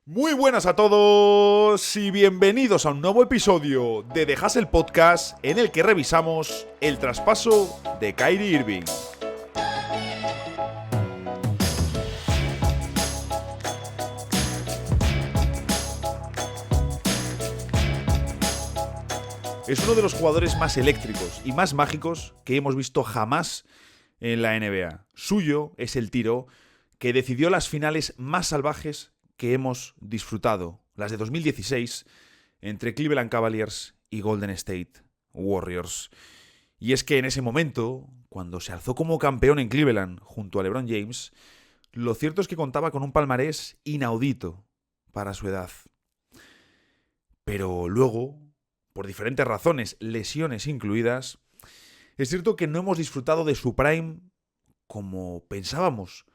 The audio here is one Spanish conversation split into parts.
Muy buenas a todos y bienvenidos a un nuevo episodio de The Hustle Podcast en el que revisamos el traspaso de Kyrie Irving. Es uno de los jugadores más eléctricos y más mágicos que hemos visto jamás en la NBA. Suyo es el tiro que decidió las finales más salvajes que hemos disfrutado, las de 2016, entre Cleveland Cavaliers y Golden State Warriors. Y es que en ese momento, cuando se alzó como campeón en Cleveland junto a LeBron James, lo cierto es que contaba con un palmarés inaudito para su edad. Pero luego, por diferentes razones, lesiones incluidas, es cierto que no hemos disfrutado de su prime como pensábamos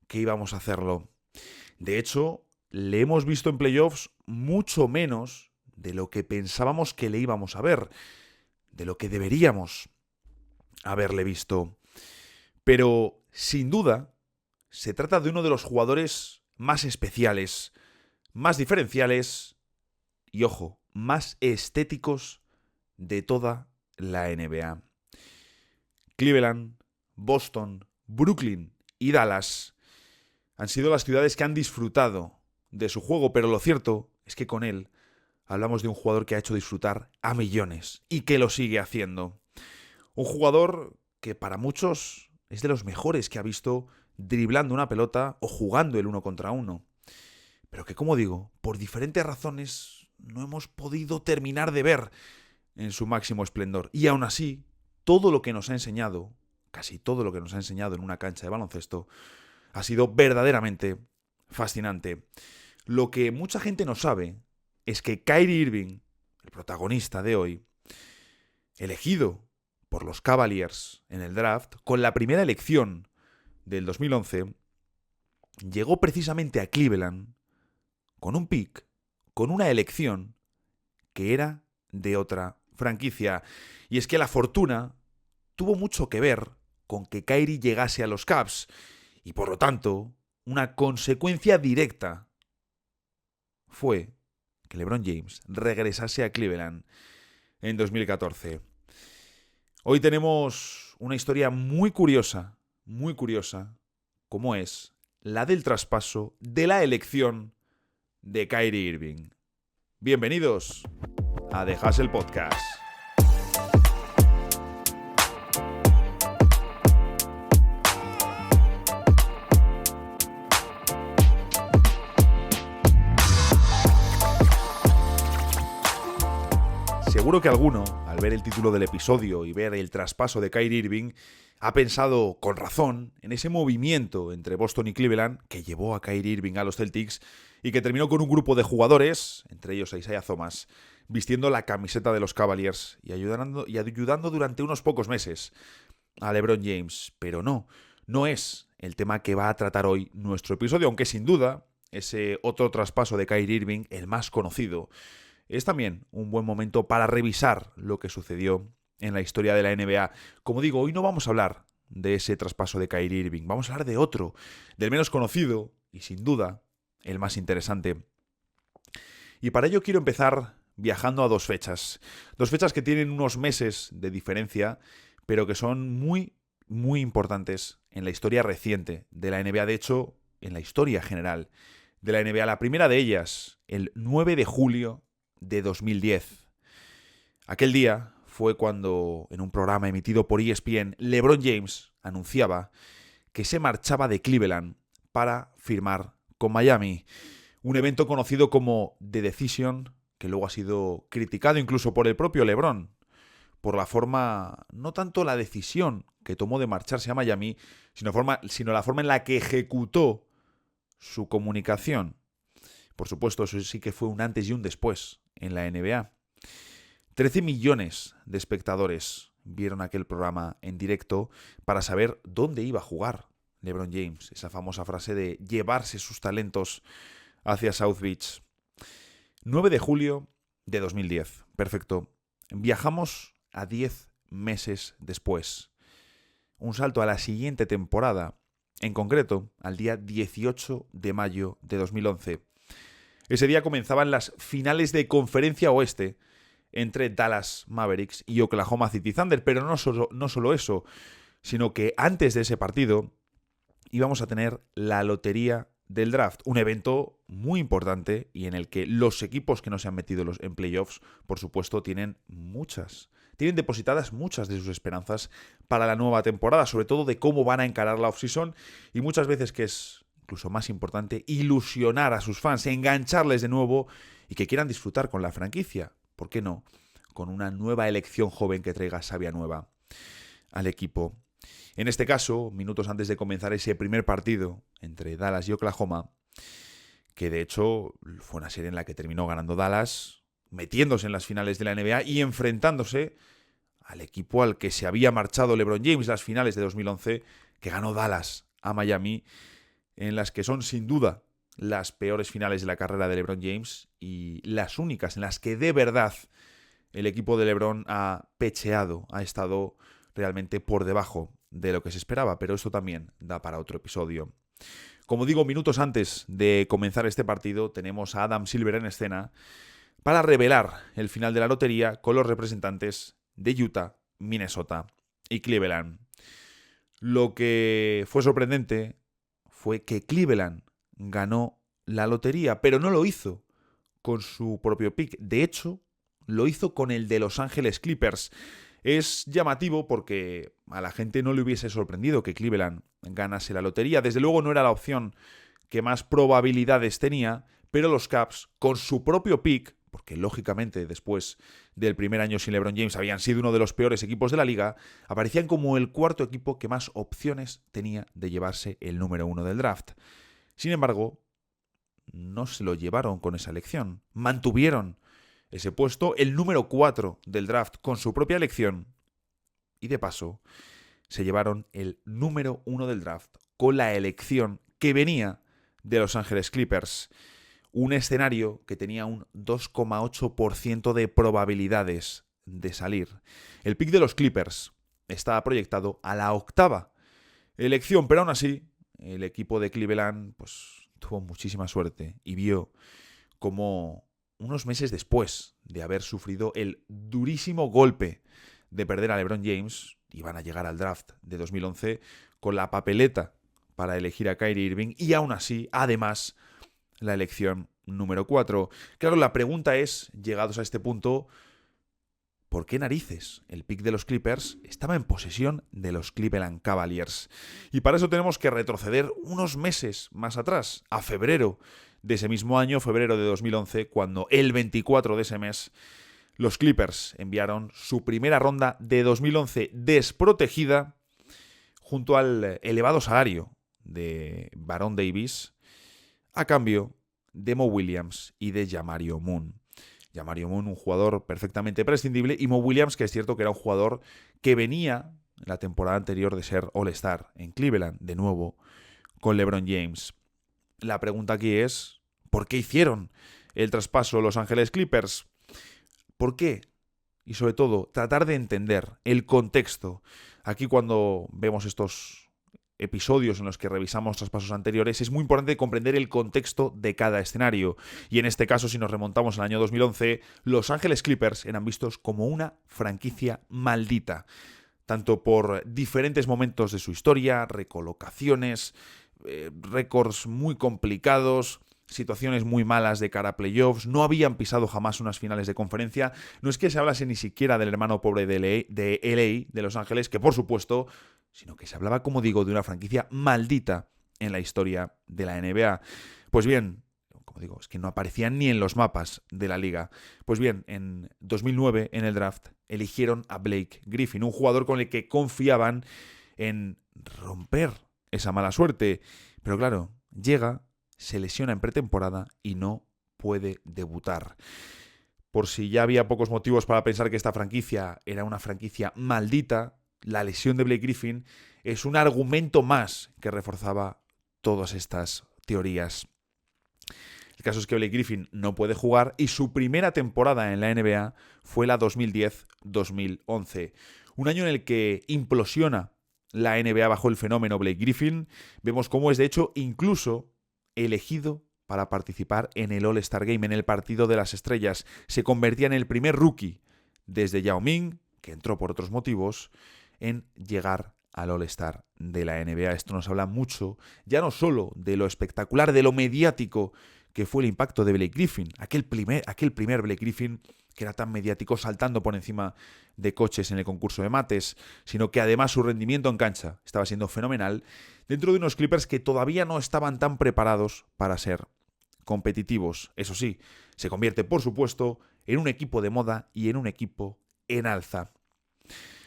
que íbamos a hacerlo. De hecho, le hemos visto en playoffs mucho menos de lo que pensábamos que le íbamos a ver, de lo que deberíamos haberle visto. Pero, sin duda, se trata de uno de los jugadores más especiales, más diferenciales y, ojo, más estéticos de toda la NBA. Cleveland, Boston, Brooklyn y Dallas han sido las ciudades que han disfrutado de su juego, pero lo cierto es que con él hablamos de un jugador que ha hecho disfrutar a millones y que lo sigue haciendo. Un jugador que para muchos es de los mejores que ha visto driblando una pelota o jugando el uno contra uno. Pero que, como digo, por diferentes razones no hemos podido terminar de ver en su máximo esplendor. Y aún así, todo lo que nos ha enseñado, casi todo lo que nos ha enseñado en una cancha de baloncesto, ha sido verdaderamente fascinante. Lo que mucha gente no sabe es que Kyrie Irving, el protagonista de hoy, elegido por los Cavaliers en el draft, con la primera elección del 2011, llegó precisamente a Cleveland con un pick, con una elección que era de otra franquicia. Y es que la fortuna tuvo mucho que ver con que Kyrie llegase a los Cavs y por lo tanto, una consecuencia directa fue que LeBron James regresase a Cleveland en 2014. Hoy tenemos una historia muy curiosa, como es la del traspaso de la elección de Kyrie Irving. Bienvenidos a The Hustle Podcast. Seguro que alguno, al ver el título del episodio y ver el traspaso de Kyrie Irving, ha pensado, con razón, en ese movimiento entre Boston y Cleveland que llevó a Kyrie Irving a los Celtics y que terminó con un grupo de jugadores, entre ellos a Isaiah Thomas, vistiendo la camiseta de los Cavaliers y ayudando durante unos pocos meses a LeBron James. Pero no es el tema que va a tratar hoy nuestro episodio, aunque sin duda ese otro traspaso de Kyrie Irving, el más conocido, es también un buen momento para revisar lo que sucedió en la historia de la NBA. Como digo, hoy no vamos a hablar de ese traspaso de Kyrie Irving, vamos a hablar de otro, del menos conocido y sin duda el más interesante. Y para ello quiero empezar viajando a dos fechas que tienen unos meses de diferencia, pero que son muy importantes en la historia reciente de la NBA, de hecho, en la historia general de la NBA. La primera de ellas, el 9 de julio de 2010. Aquel día fue cuando, en un programa emitido por ESPN, LeBron James anunciaba que se marchaba de Cleveland para firmar con Miami. Un evento conocido como The Decision, que luego ha sido criticado incluso por el propio LeBron, por la forma, no tanto la decisión que tomó de marcharse a Miami, sino la forma en la que ejecutó su comunicación. Por supuesto, eso sí que fue un antes y un después en la NBA. 13 millones de espectadores vieron aquel programa en directo para saber dónde iba a jugar LeBron James. Esa famosa frase de llevarse sus talentos hacia South Beach. 9 de julio de 2010. Perfecto. Viajamos a 10 meses después. Un salto a la siguiente temporada, en concreto al día 18 de mayo de 2011. Ese día comenzaban las finales de Conferencia Oeste entre Dallas Mavericks y Oklahoma City Thunder, pero no solo eso, sino que antes de ese partido íbamos a tener la lotería del draft, un evento muy importante y en el que los equipos que no se han metido en playoffs, por supuesto, tienen depositadas muchas de sus esperanzas para la nueva temporada, sobre todo de cómo van a encarar la offseason y muchas veces, que es incluso más importante, ilusionar a sus fans, engancharles de nuevo y que quieran disfrutar con la franquicia. ¿Por qué no? Con una nueva elección joven que traiga savia nueva al equipo. En este caso, minutos antes de comenzar ese primer partido entre Dallas y Oklahoma, que de hecho fue una serie en la que terminó ganando Dallas, metiéndose en las finales de la NBA y enfrentándose al equipo al que se había marchado LeBron James las finales de 2011, que ganó Dallas a Miami, en las que son sin duda las peores finales de la carrera de LeBron James y las únicas en las que de verdad el equipo de LeBron ha pecheado, ha estado realmente por debajo de lo que se esperaba, pero esto también da para otro episodio. Como digo, minutos antes de comenzar este partido tenemos a Adam Silver en escena para revelar el final de la lotería con los representantes de Utah, Minnesota y Cleveland. Lo que fue sorprendente fue que Cleveland ganó la lotería, pero no lo hizo con su propio pick. De hecho, lo hizo con el de Los Ángeles Clippers. Es llamativo porque a la gente no le hubiese sorprendido que Cleveland ganase la lotería. Desde luego no era la opción que más probabilidades tenía, pero los Cavs, con su propio pick, porque lógicamente después del primer año sin LeBron James habían sido uno de los peores equipos de la liga, aparecían como el cuarto equipo que más opciones tenía de llevarse el número 1 del draft. Sin embargo, no se lo llevaron con esa elección. Mantuvieron ese puesto, el número 4 del draft, con su propia elección. Y de paso, se llevaron el número 1 del draft con la elección que venía de Los Ángeles Clippers. Un escenario que tenía un 2,8% de probabilidades de salir. El pick de los Clippers estaba proyectado a la 8ª elección, pero aún así, el equipo de Cleveland pues tuvo muchísima suerte y vio cómo unos meses después de haber sufrido el durísimo golpe de perder a LeBron James, iban a llegar al draft de 2011 con la papeleta para elegir a Kyrie Irving y aún así, además, la elección número 4. Claro, la pregunta es, llegados a este punto, ¿por qué narices el pick de los Clippers estaba en posesión de los Cleveland Cavaliers? Y para eso tenemos que retroceder unos meses más atrás, a febrero de ese mismo año, febrero de 2011, cuando el 24 de ese mes los Clippers enviaron su primera ronda de 2011 desprotegida junto al elevado salario de Baron Davis a cambio de Mo Williams y de Jamario Moon. Jamario Moon, un jugador perfectamente prescindible, y Mo Williams, que es cierto que era un jugador que venía en la temporada anterior de ser All-Star en Cleveland, de nuevo con LeBron James. La pregunta aquí es, ¿por qué hicieron el traspaso Los Ángeles Clippers? ¿Por qué? Y sobre todo, tratar de entender el contexto. Aquí cuando vemos estos episodios en los que revisamos traspasos anteriores, es muy importante comprender el contexto de cada escenario. Y en este caso, si nos remontamos al año 2011, Los Ángeles Clippers eran vistos como una franquicia maldita, tanto por diferentes momentos de su historia, recolocaciones, récords muy complicados, situaciones muy malas de cara a playoffs, no habían pisado jamás unas finales de conferencia. No es que se hablase ni siquiera del hermano pobre de LA, de Los Ángeles, que por supuesto, sino que se hablaba, como digo, de una franquicia maldita en la historia de la NBA. Pues bien, como digo, es que no aparecían ni en los mapas de la liga. Pues bien, en 2009, en el draft, eligieron a Blake Griffin, un jugador con el que confiaban en romper esa mala suerte. Pero claro, llega, se lesiona en pretemporada y no puede debutar. Por si ya había pocos motivos para pensar que esta franquicia era una franquicia maldita, la lesión de Blake Griffin es un argumento más que reforzaba todas estas teorías. El caso es que Blake Griffin no puede jugar y su primera temporada en la NBA fue la 2010-2011. Un año en el que implosiona la NBA bajo el fenómeno Blake Griffin. Vemos cómo es de hecho incluso elegido para participar en el All-Star Game, en el partido de las estrellas. Se convertía en el primer rookie desde Yao Ming, que entró por otros motivos, en llegar al All-Star de la NBA. Esto nos habla mucho, ya no solo de lo espectacular, de lo mediático que fue el impacto de Blake Griffin, aquel primer Blake Griffin que era tan mediático saltando por encima de coches en el concurso de mates, sino que además su rendimiento en cancha estaba siendo fenomenal dentro de unos Clippers que todavía no estaban tan preparados para ser competitivos. Eso sí, se convierte, por supuesto, en un equipo de moda y en un equipo en alza.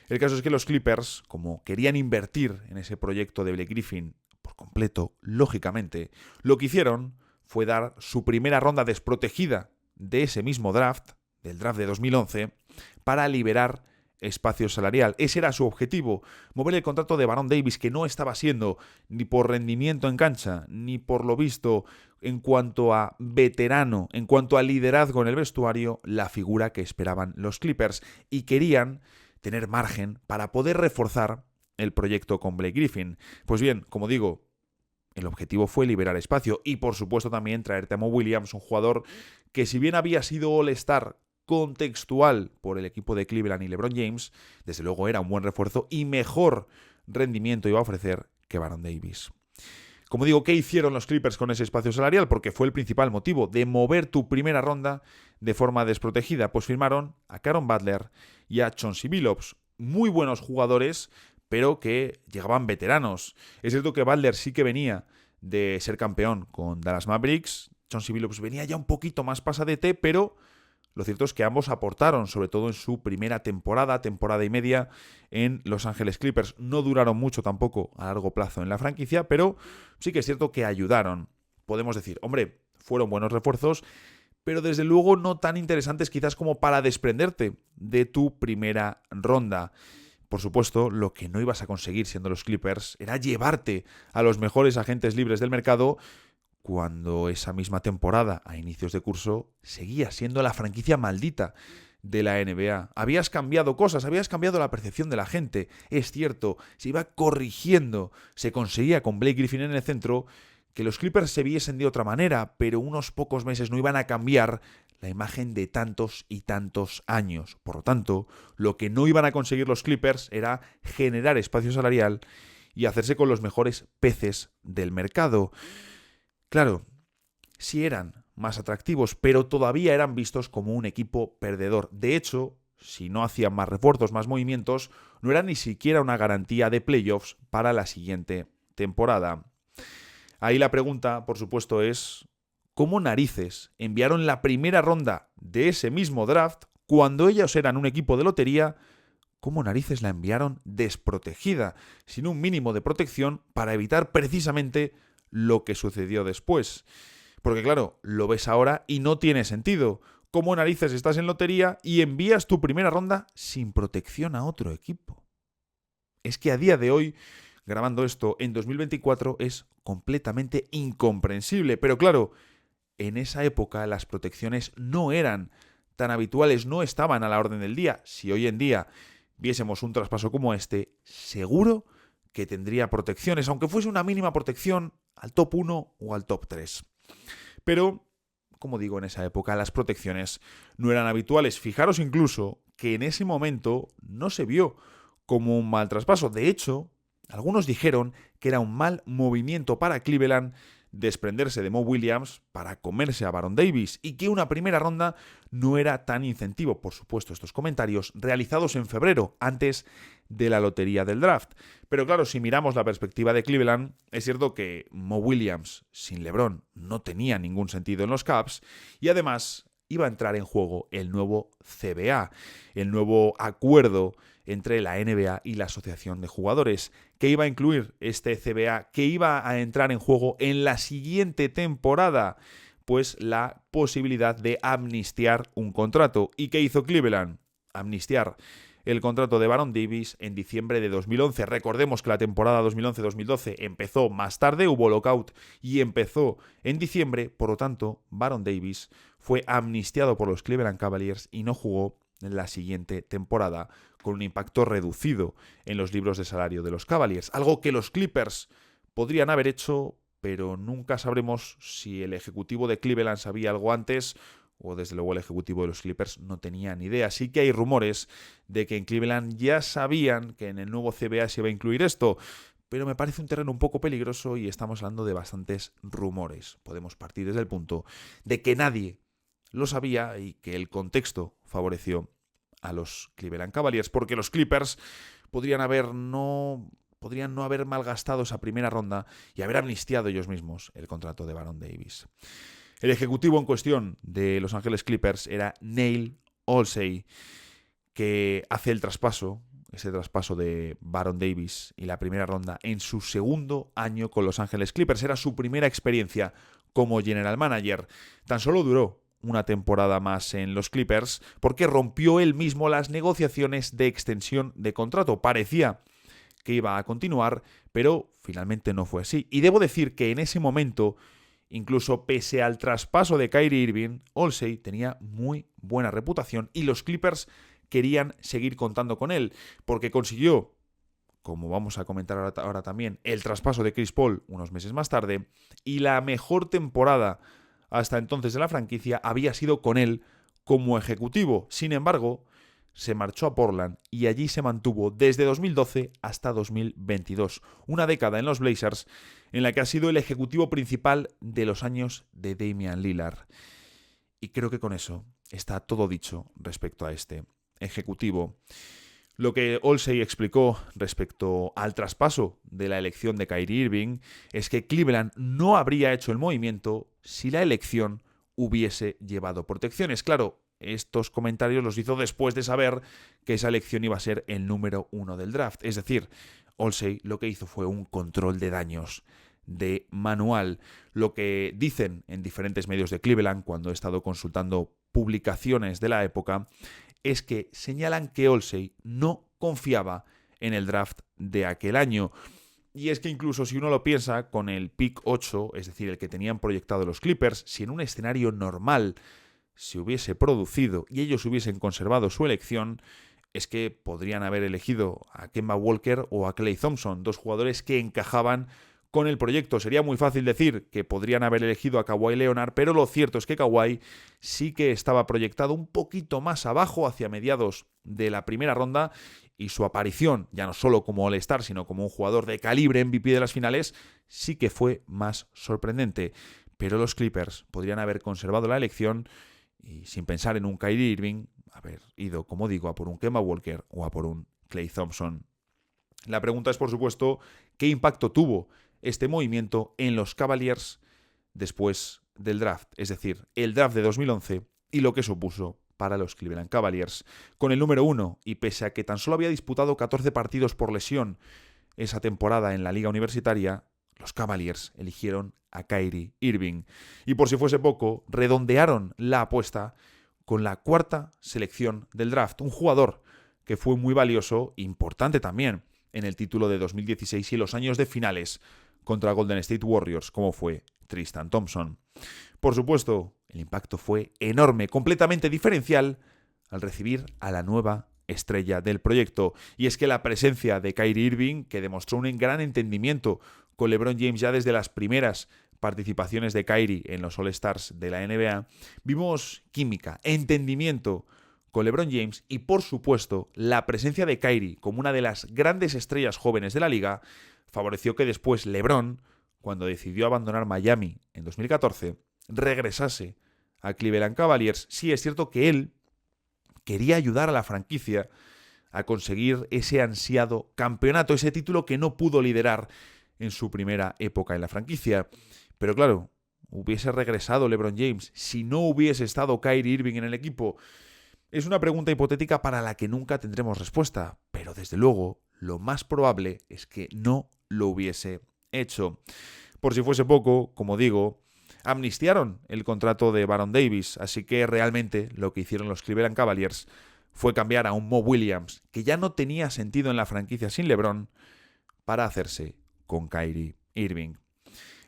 El caso es que los Clippers, como querían invertir en ese proyecto de Blake Griffin por completo, lógicamente, lo que hicieron fue dar su primera ronda desprotegida de ese mismo draft, del draft de 2011, para liberar espacio salarial. Ese era su objetivo, mover el contrato de Baron Davis, que no estaba siendo ni por rendimiento en cancha, ni por lo visto en cuanto a veterano, en cuanto a liderazgo en el vestuario, la figura que esperaban los Clippers, y querían tener margen para poder reforzar el proyecto con Blake Griffin. Pues bien, como digo, el objetivo fue liberar espacio y, por supuesto, también traerte a Mo Williams, un jugador que, si bien había sido All-Star contextual por el equipo de Cleveland y LeBron James, desde luego era un buen refuerzo y mejor rendimiento iba a ofrecer que Baron Davis. Como digo, ¿qué hicieron los Clippers con ese espacio salarial? Porque fue el principal motivo de mover tu primera ronda de forma desprotegida. Pues firmaron a Caron Butler y a Chauncey Billups, muy buenos jugadores, pero que llegaban veteranos. Es cierto que Butler sí que venía de ser campeón con Dallas Mavericks, Chauncey Billups venía ya un poquito más pasadete, pero lo cierto es que ambos aportaron, sobre todo en su primera temporada y media en Los Ángeles Clippers. No duraron mucho tampoco a largo plazo en la franquicia, pero sí que es cierto que ayudaron. Podemos decir, hombre, fueron buenos refuerzos, pero desde luego no tan interesantes quizás como para desprenderte de tu primera ronda. Por supuesto, lo que no ibas a conseguir siendo los Clippers era llevarte a los mejores agentes libres del mercado, cuando esa misma temporada, a inicios de curso, seguía siendo la franquicia maldita de la NBA. Habías cambiado cosas, habías cambiado la percepción de la gente. Es cierto, se iba corrigiendo, se conseguía con Blake Griffin en el centro que los Clippers se viesen de otra manera, pero unos pocos meses no iban a cambiar la imagen de tantos y tantos años. Por lo tanto, lo que no iban a conseguir los Clippers era generar espacio salarial y hacerse con los mejores peces del mercado. Claro, sí eran más atractivos, pero todavía eran vistos como un equipo perdedor. De hecho, si no hacían más refuerzos, más movimientos, no era ni siquiera una garantía de playoffs para la siguiente temporada. Ahí la pregunta, por supuesto, es ¿cómo narices enviaron la primera ronda de ese mismo draft cuando ellos eran un equipo de lotería? ¿Cómo narices la enviaron desprotegida, sin un mínimo de protección para evitar precisamente lo que sucedió después? Porque claro, lo ves ahora y no tiene sentido. ¿Cómo narices estás en lotería y envías tu primera ronda sin protección a otro equipo? Es que a día de hoy, grabando esto en 2024, es completamente incomprensible. Pero claro, en esa época las protecciones no eran tan habituales, no estaban a la orden del día. Si hoy en día viésemos un traspaso como este, seguro que tendría protecciones, aunque fuese una mínima protección al top 1 o al top 3. Pero, como digo, en esa época las protecciones no eran habituales. Fijaros incluso que en ese momento no se vio como un mal traspaso. De hecho, algunos dijeron que era un mal movimiento para Cleveland desprenderse de Mo Williams para comerse a Baron Davis y que una primera ronda no era tan incentivo. Por supuesto, estos comentarios realizados en febrero, antes de la lotería del draft. Pero claro, si miramos la perspectiva de Cleveland, es cierto que Mo Williams sin LeBron no tenía ningún sentido en los Cavs y además iba a entrar en juego el nuevo CBA, el nuevo acuerdo entre la NBA y la Asociación de Jugadores, que iba a incluir este CBA, que iba a entrar en juego en la siguiente temporada, pues la posibilidad de amnistiar un contrato. ¿Y qué hizo Cleveland? Amnistiar el contrato de Baron Davis en diciembre de 2011. Recordemos que la temporada 2011-2012 empezó más tarde, hubo lockout y empezó en diciembre, por lo tanto, Baron Davis fue amnistiado por los Cleveland Cavaliers y no jugó en la siguiente temporada, con un impacto reducido en los libros de salario de los Cavaliers, algo que los Clippers podrían haber hecho, pero nunca sabremos si el ejecutivo de Cleveland sabía algo antes o desde luego el ejecutivo de los Clippers no tenía ni idea. Sí que hay rumores de que en Cleveland ya sabían que en el nuevo CBA se iba a incluir esto, pero me parece un terreno un poco peligroso y estamos hablando de bastantes rumores. Podemos partir desde el punto de que nadie lo sabía y que el contexto favoreció a los Cleveland Cavaliers, porque los Clippers podrían no haber malgastado esa primera ronda y haber amnistiado ellos mismos el contrato de Baron Davis. El ejecutivo en cuestión de Los Ángeles Clippers era Neil Olshey, que hace ese traspaso de Baron Davis y la primera ronda en su segundo año con Los Ángeles Clippers. Era su primera experiencia como general manager. Tan solo duró una temporada más en los Clippers porque rompió él mismo las negociaciones de extensión de contrato. Parecía que iba a continuar, pero finalmente no fue así. Y debo decir que en ese momento, incluso pese al traspaso de Kyrie Irving, Olshey tenía muy buena reputación y los Clippers querían seguir contando con él, porque consiguió, como vamos a comentar ahora también, el traspaso de Chris Paul unos meses más tarde, y la mejor temporada hasta entonces de la franquicia había sido con él como ejecutivo. Sin embargo, se marchó a Portland y allí se mantuvo desde 2012 hasta 2022, una década en los Blazers en la que ha sido el ejecutivo principal de los años de Damian Lillard. Y creo que con eso está todo dicho respecto a este ejecutivo. Lo que Olshey explicó respecto al traspaso de la elección de Kyrie Irving es que Cleveland no habría hecho el movimiento si la elección hubiese llevado protecciones. Claro, estos comentarios los hizo después de saber que esa elección iba a ser el número 1 del draft. Es decir, Olshey lo que hizo fue un control de daños de manual. Lo que dicen en diferentes medios de Cleveland, cuando he estado consultando publicaciones de la época, es que señalan que Olshey no confiaba en el draft de aquel año. Y es que incluso si uno lo piensa, con el pick 8, es decir, el que tenían proyectado los Clippers, si en un escenario normal se hubiese producido y ellos hubiesen conservado su elección, es que podrían haber elegido a Kemba Walker o a Klay Thompson, dos jugadores que encajaban con el proyecto. Sería muy fácil decir que podrían haber elegido a Kawhi Leonard, pero lo cierto es que Kawhi sí que estaba proyectado un poquito más abajo, hacia mediados de la primera ronda, y su aparición, ya no solo como All-Star, sino como un jugador de calibre MVP de las finales, sí que fue más sorprendente. Pero los Clippers podrían haber conservado la elección y, sin pensar en un Kyrie Irving, haber ido, como digo, a por un Kemba Walker o a por un Klay Thompson. La pregunta es, por supuesto, ¿qué impacto tuvo este movimiento en los Cavaliers después del draft? Es decir, el draft de 2011 y lo que supuso para los Cleveland Cavaliers. Con el número 1, y pese a que tan solo había disputado 14 partidos por lesión esa temporada en la liga universitaria, los Cavaliers eligieron a Kyrie Irving. Y por si fuese poco, redondearon la apuesta con la cuarta selección del draft. Un jugador que fue muy valioso, importante también, en el título de 2016 y los años de finales contra Golden State Warriors, como fue Tristan Thompson. Por supuesto, el impacto fue enorme, completamente diferencial, al recibir a la nueva estrella del proyecto. Y es que la presencia de Kyrie Irving, que demostró un gran entendimiento con LeBron James ya desde las primeras participaciones de Kyrie en los All-Stars de la NBA, vimos química, entendimiento con LeBron James y, por supuesto, la presencia de Kyrie como una de las grandes estrellas jóvenes de la liga favoreció que después LeBron, cuando decidió abandonar Miami en 2014, regresase a Cleveland Cavaliers. Sí, es cierto que él quería ayudar a la franquicia a conseguir ese ansiado campeonato, ese título que no pudo liderar en su primera época en la franquicia. Pero claro, ¿hubiese regresado LeBron James si no hubiese estado Kyrie Irving en el equipo? Es una pregunta hipotética para la que nunca tendremos respuesta, pero desde luego lo más probable es que no lo hubiese hecho. Por si fuese poco, como digo, amnistiaron el contrato de Baron Davis, así que realmente lo que hicieron los Cleveland Cavaliers fue cambiar a un Mo Williams, que ya no tenía sentido en la franquicia sin LeBron, para hacerse con Kyrie Irving.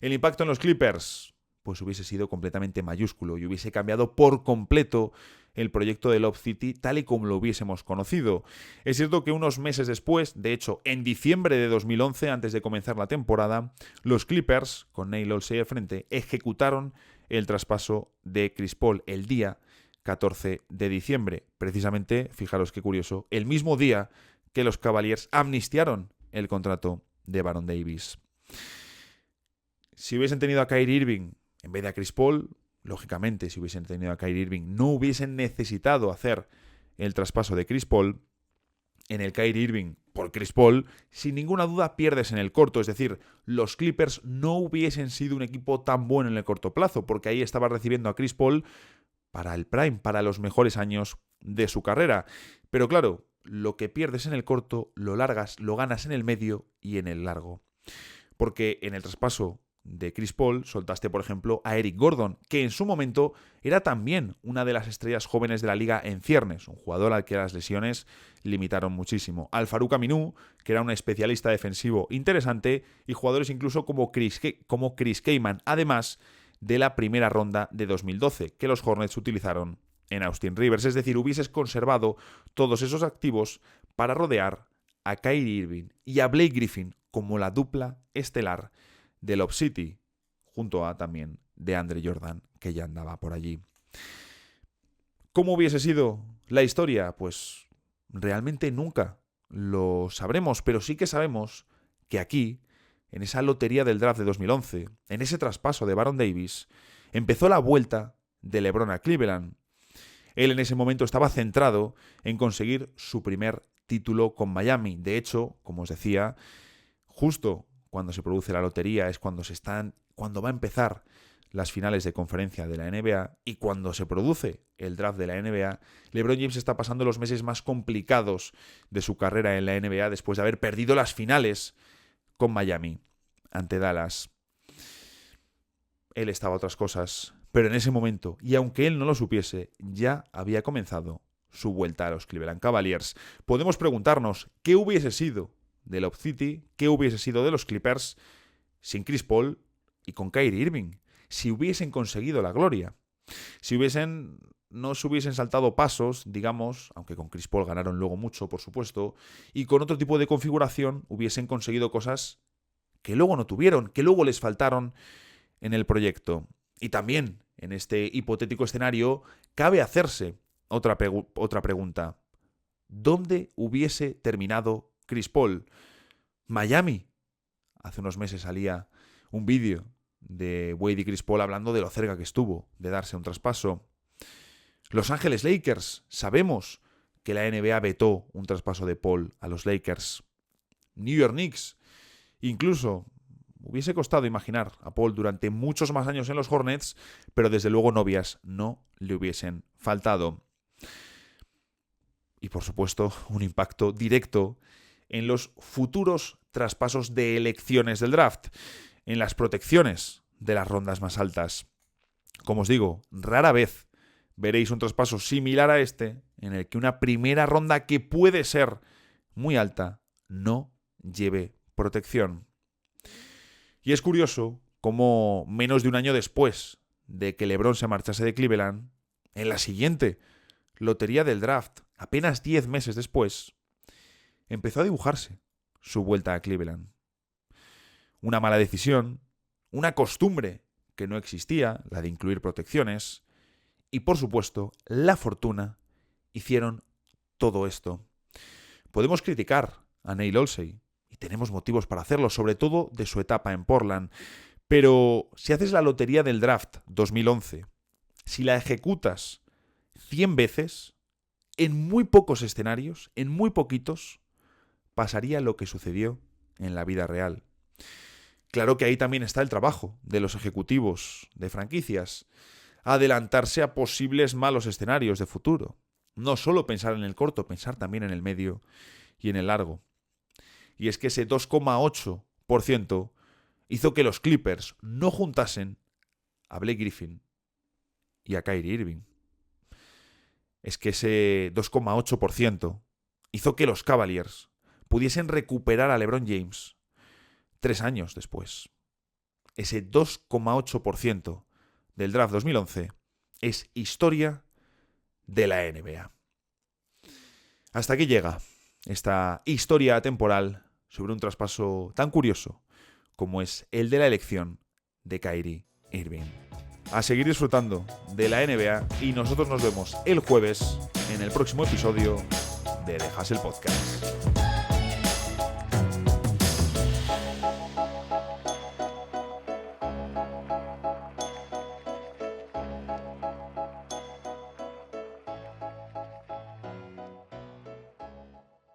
El impacto en los Clippers pues hubiese sido completamente mayúsculo y hubiese cambiado por completo el proyecto de Lob City tal y como lo hubiésemos conocido. Es cierto que unos meses después, de hecho en diciembre de 2011, antes de comenzar la temporada, los Clippers, con Neil Olshey al frente, ejecutaron el traspaso de Chris Paul el día 14 de diciembre. Precisamente, fijaros qué curioso, el mismo día que los Cavaliers amnistiaron el contrato de Baron Davis. Si hubiesen tenido a Kyrie Irving en vez de a Chris Paul, lógicamente, si hubiesen tenido a Kyrie Irving, no hubiesen necesitado hacer el traspaso de Chris Paul. En el Kyrie Irving por Chris Paul, sin ninguna duda pierdes en el corto. Es decir, los Clippers no hubiesen sido un equipo tan bueno en el corto plazo, porque ahí estaba recibiendo a Chris Paul para el prime, para los mejores años de su carrera. Pero claro, lo que pierdes en el corto, lo largas, lo ganas en el medio y en el largo. Porque en el traspaso de Chris Paul soltaste, por ejemplo, a Eric Gordon, que en su momento era también una de las estrellas jóvenes de la liga en ciernes, un jugador al que las lesiones limitaron muchísimo. Al Farouk Aminu, que era un especialista defensivo interesante, y jugadores incluso como Chris Kaman, además de la primera ronda de 2012, que los Hornets utilizaron en Austin Rivers. Es decir, hubieses conservado todos esos activos para rodear a Kyrie Irving y a Blake Griffin como la dupla estelar de Lob City, junto a también de Andre Jordan, que ya andaba por allí. ¿Cómo hubiese sido la historia? Pues realmente nunca lo sabremos, pero sí que sabemos que aquí, en esa lotería del draft de 2011, en ese traspaso de Baron Davis, empezó la vuelta de LeBron a Cleveland. Él en ese momento estaba centrado en conseguir su primer título con Miami. De hecho, como os decía, justo cuando se produce la lotería es cuando va a empezar las finales de conferencia de la NBA, y cuando se produce el draft de la NBA, LeBron James está pasando los meses más complicados de su carrera en la NBA después de haber perdido las finales con Miami ante Dallas. Él estaba a otras cosas, pero en ese momento, y aunque él no lo supiese, ya había comenzado su vuelta a los Cleveland Cavaliers. Podemos preguntarnos qué hubiese sido de Lob City, qué hubiese sido de los Clippers sin Chris Paul y con Kyrie Irving, si hubiesen conseguido la gloria, si no se hubiesen saltado pasos, digamos, aunque con Chris Paul ganaron luego mucho, por supuesto, y con otro tipo de configuración hubiesen conseguido cosas que luego no tuvieron, que luego les faltaron en el proyecto. Y también, en este hipotético escenario, cabe hacerse otra pregunta. ¿Dónde hubiese terminado Chris Paul? Miami. Hace unos meses salía un vídeo de Wade y Chris Paul hablando de lo cerca que estuvo de darse un traspaso. Los Ángeles Lakers. Sabemos que la NBA vetó un traspaso de Paul a los Lakers. New York Knicks. Incluso hubiese costado imaginar a Paul durante muchos más años en los Hornets, pero desde luego novias no le hubiesen faltado. Y por supuesto, un impacto directo en los futuros traspasos de elecciones del draft, en las protecciones de las rondas más altas. Como os digo, rara vez veréis un traspaso similar a este, en el que una primera ronda que puede ser muy alta no lleve protección. Y es curioso cómo menos de un año después de que LeBron se marchase de Cleveland, en la siguiente lotería del draft, apenas 10 meses después, empezó a dibujarse su vuelta a Cleveland. Una mala decisión, una costumbre que no existía, la de incluir protecciones, y por supuesto, la fortuna hicieron todo esto. Podemos criticar a Neil Olshey, y tenemos motivos para hacerlo, sobre todo de su etapa en Portland, pero si haces la lotería del draft 2011, si la ejecutas 100 veces, en muy pocos escenarios, en muy poquitos, pasaría lo que sucedió en la vida real. Claro que ahí también está el trabajo de los ejecutivos de franquicias, adelantarse a posibles malos escenarios de futuro. No solo pensar en el corto, pensar también en el medio y en el largo. Y es que ese 2,8% hizo que los Clippers no juntasen a Blake Griffin y a Kyrie Irving. Es que ese 2,8% hizo que los Cavaliers pudiesen recuperar a LeBron James 3 años después. Ese 2,8% del draft 2011 es historia de la NBA. Hasta aquí llega esta historia temporal sobre un traspaso tan curioso como es el de la elección de Kyrie Irving. A seguir disfrutando de la NBA y nosotros nos vemos el jueves en el próximo episodio de The Hustle Podcast.